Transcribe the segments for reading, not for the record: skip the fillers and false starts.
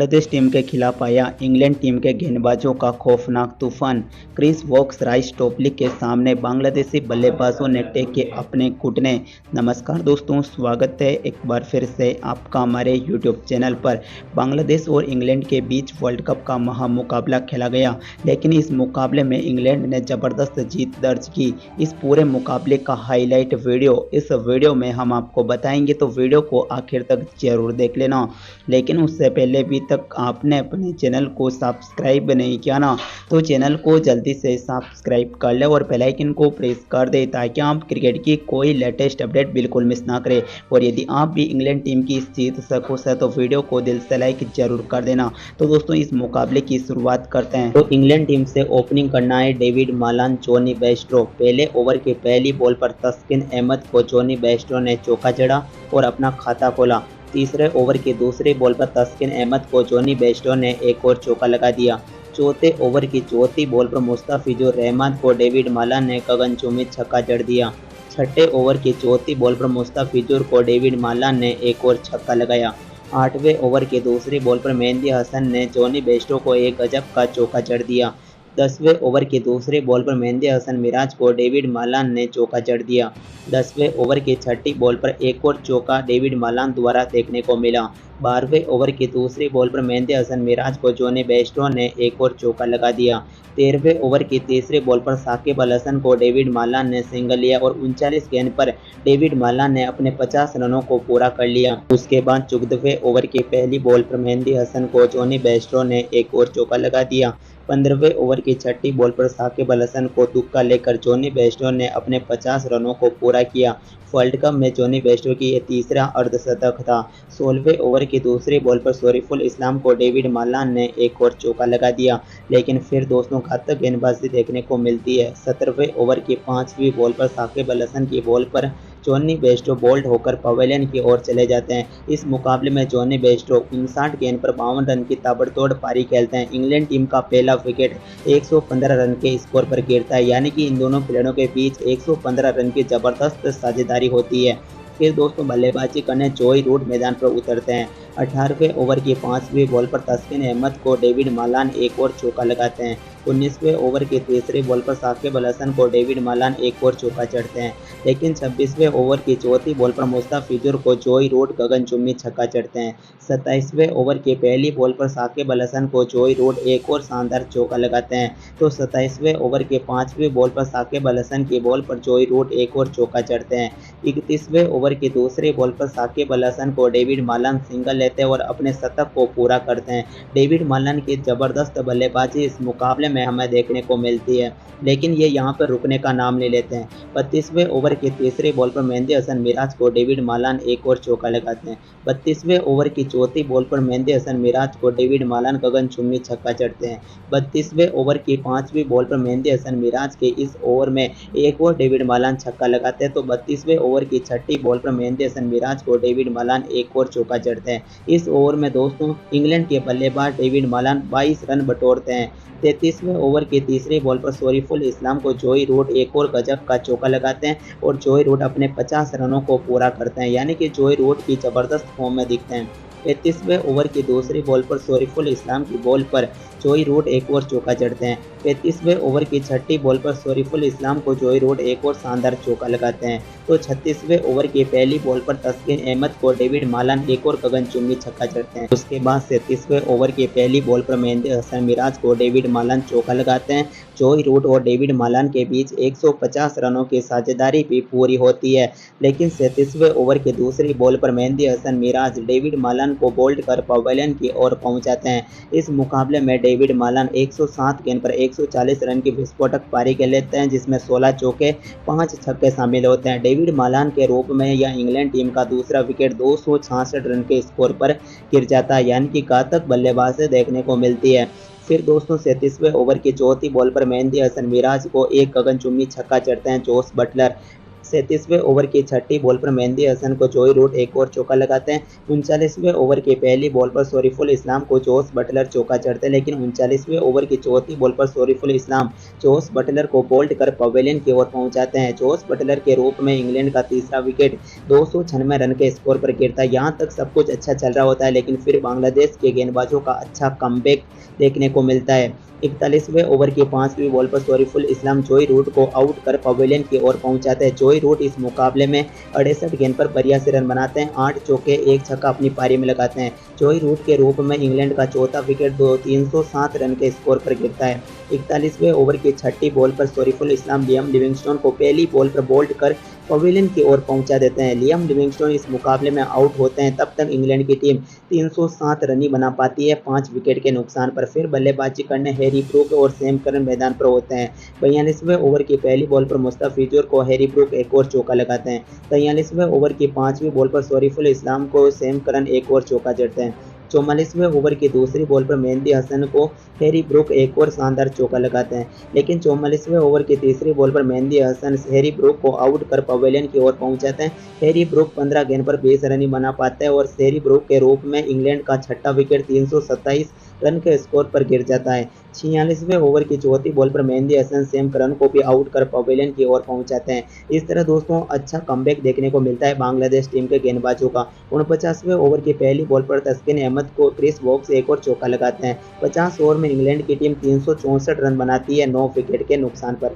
Bangladesh team के खिलाफ आया इंग्लैंड टीम के गेंदबाजों का खौफनाक तूफान। क्रिस वोक्स राइस टोपली के सामने बांग्लादेशी बल्लेबाजों ने टेके अपने घुटने। नमस्कार दोस्तों, स्वागत है एक बार फिर से आपका हमारे यूट्यूब चैनल पर। बांग्लादेश और इंग्लैंड के बीच वर्ल्ड कप का महामुकाबला खेला गया, लेकिन इस मुकाबले में इंग्लैंड ने ज़बरदस्त जीत दर्ज की। इस पूरे मुकाबले का हाईलाइट वीडियो इस वीडियो में हम आपको बताएंगे, तो वीडियो को आखिर तक जरूर देख लेना। लेकिन उससे पहले अभी तक आपने अपने चैनल को सब्सक्राइब नहीं किया ना, तो चैनल को जल्दी से सब्सक्राइब कर ले और बेल आइकन को प्रेस कर दे, ताकि आप क्रिकेट की कोई लेटेस्ट अपडेट बिल्कुल मिस ना करें। और यदि आप भी इंग्लैंड टीम की इस जीत से खुश है तो वीडियो को दिल से लाइक जरूर कर देना। तो दोस्तों, इस मुकाबले की शुरुआत करते हैं। तो इंग्लैंड टीम से ओपनिंग करना है डेविड मालान, जॉनी बेयरस्टो। पहले ओवर की पहली बॉल पर तस्किन अहमद को जॉनी बेयरस्टो ने चौका जड़ा और अपना खाता खोला। तीसरे ओवर की दूसरी बॉल पर तस्किन अहमद को जॉनी बेयरस्टो ने एक और चौका लगा दिया। चौथे ओवर की चौथी बॉल पर मुस्तफिजुर रहमान को डेविड मालान ने गगनचुंबी छक्का जड़ दिया। छठे ओवर की चौथी बॉल पर मुस्तफिजुर को डेविड मालान ने एक और छक्का लगाया। आठवें ओवर की दूसरी बॉल पर मेहंदी हसन ने जॉनी बेयरस्टो को एक गजब का चौका जड़ दिया। 10वें ओवर की दूसरी बॉल पर मेहंदी हसन मिराज को डेविड मालान ने चौका जड़ दिया। 10वें ओवर की छठी बॉल पर एक और चौका डेविड मालान द्वारा देखने को मिला। 12वें ओवर की दूसरी बॉल पर मेहंदी हसन मिराज को जॉनी बेयरस्टो ने एक और चौका लगा दिया। 13वें ओवर की तीसरी बॉल पर साकिब अल हसन को डेविड मालान ने सिंगल लिया और 39 गेंद पर डेविड मालान ने अपने 50 रनों को पूरा कर लिया। उसके बाद 14वें ओवर की पहली बॉल पर मेहंदी हसन को जॉनी बेयरस्टो ने एक और चौका लगा दिया। 15वें ओवर की छठी बॉल पर साकिब अल हसन को तुक्का लेकर जॉनी बेयरस्टो ने अपने 50 रनों को पूरा किया। वर्ल्ड कप में जॉनी बेयरस्टो की यह तीसरा अर्धशतक था। 16वें ओवर की दूसरी बॉल पर शरीफुल इस्लाम को डेविड मालान ने एक और चौका लगा दिया, लेकिन फिर दोस्तों घातक गेंदबाजी देखने को मिलती है। 17वें ओवर की पांचवी बॉल पर साकिब अल हसन की बॉल पर जॉनी बेयरस्टो बोल्ड होकर पवेलियन की ओर चले जाते हैं। इस मुकाबले में जॉनी बेयरस्टो 59 गेंद पर 52 रन की ताबड़तोड़ पारी खेलते हैं। इंग्लैंड टीम का पहला विकेट 115 रन के स्कोर पर गिरता है, यानी कि इन दोनों खिलाड़ियों के बीच 115 रन की जबरदस्त साझेदारी होती है। फिर दोस्तों बल्लेबाजी करने जॉय रूट मैदान पर उतरते हैं। 18वें ओवर की पांचवी बॉल पर तस्किन अहमद को डेविड मालान एक और चौका लगाते हैं। 19वें ओवर की तीसरी बॉल पर साकिब अल हसन को डेविड मालान एक और चौका चढ़ते हैं, लेकिन 26वें ओवर की चौथी बॉल पर मुस्तफिजुर को जॉय रूट गगनचुंबी छक्का चढ़ते हैं। 27वें ओवर की पहली बॉल पर साकिब अल हसन को जॉय रूट एक और शानदार चौका लगाते हैं, तो 27वें ओवर के पांचवी बॉल पर साकिब अल हसन की बॉल पर जॉय रूट एक और चौका चढ़ते हैं। 31वें ओवर की दूसरी बॉल पर साकिब अल हसन को डेविड मालान सिंगल लेते हैं और अपने शतक को पूरा करते हैं। डेविड मालान की जबरदस्त बल्लेबाजी इस मुकाबले में हमें देखने को मिलती है, लेकिन ये यहाँ पर रुकने का नाम नहीं लेते हैं। 32वें ओवर की तीसरी बॉल पर मेहंदी हसन मिराज को डेविड मालान एक और चौका लगाते हैं। 32वें ओवर की चौथी बॉल पर मेहंदी हसन मिराज को डेविड मालान गगनचुंबी छक्का चढ़ते हैं। 32वें ओवर की पांचवी बॉल पर मेहंदी हसन मिराज के इस ओवर में एक और डेविड मालान छक्का लगाते हैं, तो 32वें ओवर की छठी बॉल पर मेहंदी हसन मिराज को डेविड मालान एक और चौका चढ़ते हैं। इस ओवर में दोस्तों इंग्लैंड के बल्लेबाज डेविड मालान 22 रन बटोरते हैं। 33वें ओवर की तीसरी बॉल पर शरीफुल इस्लाम को जॉय रूट एक और गजब का चौका लगाते हैं और जॉय रूट अपने 50 रनों को पूरा करते हैं, यानी कि जॉय रूट की जबरदस्त फॉर्म में दिखते हैं। 35वें ओवर की दूसरी बॉल पर शरीफुल इस्लाम की बॉल पर जॉय रूट एक और चौका चढ़ते हैं। 35वें ओवर की छठी बॉल पर शरीफुल इस्लाम को जॉय रूट एक और शानदार चौका लगाते हैं, तो 36वें ओवर की पहली बॉल पर तस्किन अहमद को डेविड मालान एक और गगनचुंबी छक्का चढ़ते हैं। उसके बाद 37वें ओवर की पहली बॉल पर मेहंदी हसन मिराज को डेविड मालान चौका लगाते हैं। जॉय रूट और डेविड मालान के बीच 150 रनों की साझेदारी भी पूरी होती है, लेकिन 37वें ओवर की दूसरी बॉल पर मेहंदी हसन मिराज डेविड मालान को बोल्ड कर पवेलियन की ओर पहुंचाते हैं। इस मुकाबले में डेविड मालान 107 गेंद पर 140 रन की विस्फोटक पारी खेल लेते हैं, जिसमें 16 चौके 5 छक्के शामिल होते हैं। डेविड मालान के रूप में यह इंग्लैंड टीम का दूसरा विकेट 266 रन के स्कोर पर गिर जाता है, यानी कि घातक बल्लेबाजी देखने को मिलती है। फिर दोस्तों 37वें ओवर की चौथी बॉल पर मेहंदी हसन मिराज को एक गगनचुंबी छक्का चढ़ते हैं जोस बटलर। 37वें ओवर की छठी बॉल पर मेहंदी हसन को जॉय रूट एक और चौका लगाते हैं। 39वें ओवर की पहली बॉल पर शरीफुल इस्लाम को जोस बटलर चौका जड़ते हैं, लेकिन 39वें ओवर की चौथी बॉल पर शरीफुल इस्लाम जोस बटलर को बोल्ड कर पवेलियन की ओर पहुंचाते हैं। जोस बटलर के रूप में इंग्लैंड का तीसरा विकेट 296 रन के स्कोर पर गिरता है। यहाँ तक सब कुछ अच्छा चल रहा होता है, लेकिन फिर बांग्लादेश के गेंदबाजों का अच्छा कमबैक देखने को मिलता है। 41वें ओवर की पांचवी बॉल पर शरीफुल इस्लाम जॉय रूट को आउट कर पवेलियन की ओर पहुंचाते हैं। जॉय रूट इस मुकाबले में 68 गेंद पर 82 रन बनाते हैं, 8 चौके 1 छक्का अपनी पारी में लगाते हैं। जॉय रूट के रूप में इंग्लैंड का चौथा विकेट 307 रन के स्कोर पर गिरता है। 41वें ओवर की छठी बॉल पर शरीफुल इस्लाम लियाम लिविंगस्टोन को पहली बॉल पर बोल्ड कर पवेलियन की ओर पहुंचा देते हैं। लियाम लिविंगस्टोन इस मुकाबले में आउट होते हैं। तब तक इंग्लैंड की टीम 307 रन ही बना पाती है 5 विकेट के नुकसान पर। फिर बल्लेबाजी करने हैरी ब्रूक और सैम करन मैदान पर होते हैं। 42वें ओवर की पहली बॉल पर मुस्तफिजुर को हैरी ब्रूक एक और चौका लगाते हैं। 43वें ओवर की पांचवी बॉल पर शरीफुल इस्लाम को सैम करन एक और चौका जड़ते हैं। 44वें ओवर की दूसरी बॉल पर मेहंदी हसन को हैरी ब्रूक एक और शानदार चौका लगाते हैं, लेकिन 44वें ओवर की तीसरी बॉल पर मेहंदी हसन हैरी ब्रूक को आउट कर पवेलियन की ओर पहुंचाते हैं। हैरी ब्रूक 15 गेंद पर 20 रन ही बना पाते हैं और हैरी ब्रूक के रूप में इंग्लैंड का छठा विकेट 327 रन के स्कोर पर गिर जाता है। 46वें ओवर की चौथी बॉल पर मेहंदी हसन सैम करन को भी आउट कर पवेलियन की ओर पहुंचाते हैं। इस तरह दोस्तों अच्छा कमबैक देखने को मिलता है बांग्लादेश टीम के गेंदबाजों का। 49वें ओवर की पहली बॉल पर तस्किन अहमद को क्रिस वोक्स एक और चौका लगाते हैं। 50 ओवर में इंग्लैंड की टीम 364 रन बनाती है 9 विकेट के नुकसान पर।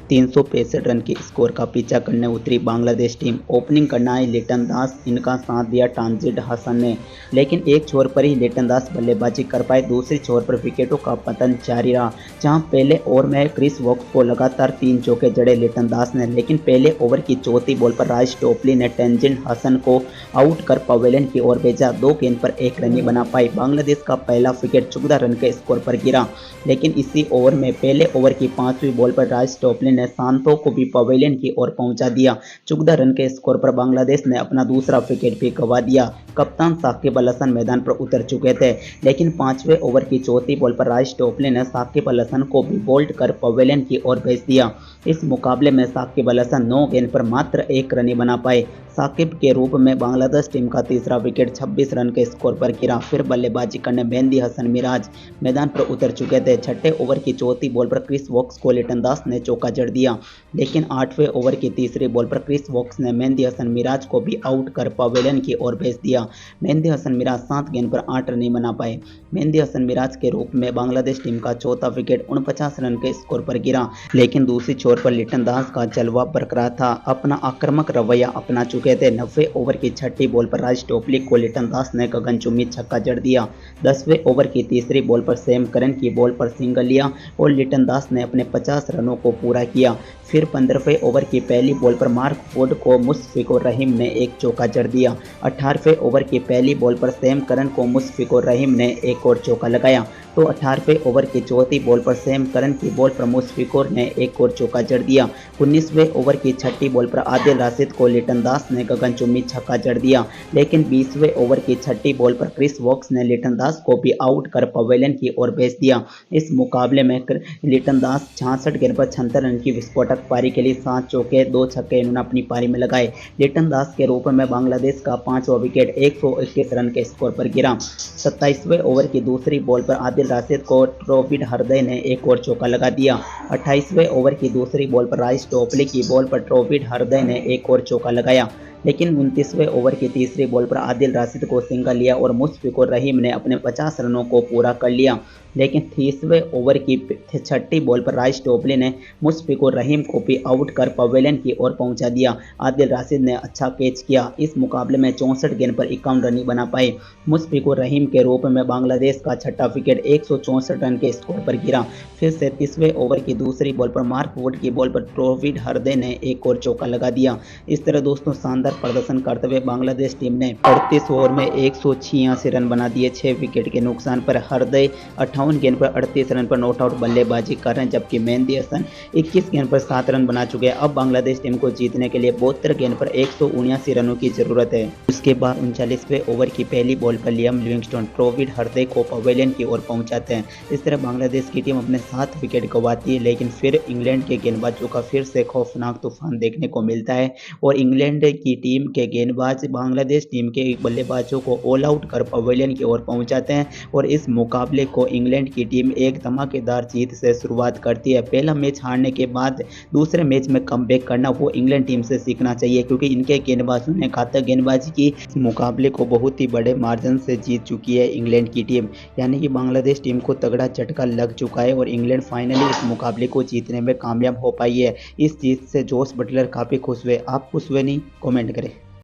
365 रन के स्कोर का पीछा करने उतरी बांग्लादेश टीम। ओपनिंग करना है लिटन दास, इनका साथ दिया तानजीद हसन ने, लेकिन एक छोर पर ही लिटन दास बल्लेबाजी कर पाए। दूसरी छोर पर विकेटों का पतन जारी रहा, जहां पहले ओवर में क्रिस वोक्स को लगातार 3 चौके जड़े लिटन दास ने, लेकिन पहले ओवर की चौथी बॉल पर राज टोपली ने तानजीद हसन को आउट कर पवेलियन की ओर भेजा। 2 गेंद पर 1 रन ही बना पाई। बांग्लादेश का पहला विकेट 14 रन के स्कोर पर गिरा, लेकिन इसी ओवर में पहले ओवर की 5वीं बॉल पर राज टोपली ने सांतो को भी पवेलियन की ओर पहुंचा दिया। 14 रन के स्कोर पर बांग्लादेश ने अपना दूसरा विकेट भी गंवा दिया। कप्तान साकिब अल हसन मैदान पर उतर चुके थे, लेकिन 5वें ओवर की चौथी बॉल पर राज टोपली ने साकिब अल हसन को भी बोल्ड कर पवेलियन की ओर भेज दिया। इस मुकाबले में साकिब अल हसन 9 गेंद पर मात्र 1 रन ही बना पाए। साकिब के रूप में बांग्लादेश टीम का तीसरा विकेट 26 रन के स्कोर पर गिरा। फिर बल्लेबाजी करने मेहंदी हसन मिराज मैदान पर उतर चुके थे। छठे ओवर की चौथी बॉल पर क्रिस वोक्स को लिटन दास ने चौका जड़ दिया, लेकिन 8वें ओवर की तीसरी बॉल पर क्रिस वोक्स ने मेहंदी हसन मिराज को भी आउट कर पवेलियन की ओर भेज दिया। मेहंदी हसन मिराज 7 गेंद पर 8 रन ही बना पाए। मेहंदी हसन मिराज के रूप में बांग्लादेश टीम का चौथा विकेट 49 रन के स्कोर पर गिरा, लेकिन दूसरी छोर पर लिटन दास का जलवा बरकरार था। अपना आक्रामक रवैया अपना चुके थे। 90वें ओवर की छठी बॉल पर राज टोपली को लिटन दास ने गगनचुंबी छक्का जड़ दिया। 10वें ओवर की तीसरी बॉल पर सैम करन की बॉल पर सिंगल लिया और लिटन दास ने अपने 50 रनों को पूरा किया। फिर 15वें ओवर की पहली बॉल पर मार्क वुड को मुशफिकुर रहीम ने एक चौका जड़ दिया। 18वें ओवर की पहली बॉल पर सैम करन को मुशफिकुर रहीम ने एक और चौका लगाया, तो 18वें ओवर की चौथी बॉल पर सैम करन की बॉल पर मुशफिकुर ने एक और चौका जड़ दिया। 19वें ओवर की छठी बॉल पर आदिल राशिद को लिटन दास ने गगनचुंबी छक्का जड़ दिया, लेकिन 20वें ओवर की छठी बॉल पर क्रिस वोक्स ने लिटन दास को भी आउट कर पवेलियन की ओर भेज दिया। इस मुकाबले में लिटन दास 66 गेंद पर 76 रन की विस्फोटक पारी के लिए 7 चौके 2 छक्के इन्होंने अपनी पारी में लगाए। लिटन दास के रूप में बांग्लादेश का 5वां विकेट 121 रन के स्कोर पर गिरा। 27वें ओवर की दूसरी बॉल पर आदिल राशिद को ट्रोविड हृदय ने एक और चौका लगा दिया। 28वें ओवर की दूसरी बॉल पर राज टोपली की बॉल पर ट्रोविड हृदय ने एक और चौका लगाया, लेकिन 29वें ओवर की तीसरी बॉल पर आदिल राशिद को सिंगल लिया और मुशफिकुर रहीम ने अपने 50 रनों को पूरा कर लिया। लेकिन 30वें ओवर की छठी बॉल पर राज टोपली ने मुशफिकुर रहीम को भी आउट कर पवेलियन की ओर पहुंचा दिया। आदिल राशिद ने अच्छा कैच किया। इस मुकाबले में 64 गेंद पर 51 रन ही बना पाए। मुशफिकुर रहीम के रूप में बांग्लादेश का छठा विकेट 164 रन के स्कोर पर गिरा। फिर 37वें ओवर की दूसरी बॉल पर मार्क वुड की बॉल पर ट्रोविड हृदय ने एक और चौका लगा दिया। इस तरह दोस्तों शानदार शानदार प्रदर्शन करते हुए बांग्लादेश टीम ने 38 ओवर में 186 रन बना दिए। 6 विकेट के नुकसान पर हरदय 58 गेंद पर 38 रन पर नॉट आउट बल्लेबाजी कर रहे हैं, जबकि मेहंदी हसन 21 गेंद पर 7 रन बना चुके हैं। अब बांग्लादेश टीम को जीतने के लिए 72 गेंद पर 179 रनों की जरूरत है। उसके बाद 39वें ओवर की पहली बॉल पर लियाम लिविंगस्टोन ट्रोविड हरदय को पवेलियन की ओर पहुंचाते हैं। इस तरह बांग्लादेश की टीम अपने 7 विकेट गंवाती है, लेकिन फिर इंग्लैंड के गेंदबाजों का फिर से खौफनाक तूफान देखने को मिलता है और इंग्लैंड की टीम के गेंदबाज बांग्लादेश टीम के बल्लेबाजों को ऑल आउट कर पवेलियन की ओर पहुंचाते हैं और इस मुकाबले को इंग्लैंड की टीम एक धमाकेदार जीत से शुरुआत करती है। पहला मैच हारने के बाद दूसरे मैच में कमबैक करना वो इंग्लैंड टीम से सीखना चाहिए, क्योंकि इनके गेंदबाजों ने घातक गेंदबाजी की। इस मुकाबले को बहुत ही बड़े मार्जिन से जीत चुकी है इंग्लैंड की टीम, यानी कि बांग्लादेश टीम को तगड़ा झटका लग चुका है और इंग्लैंड फाइनली इस मुकाबले को जीतने में कामयाब हो पाई है। इस जीत से जोस बटलर काफ़ी खुश हुए। आप खुश हुए नहीं? कमेंट करें।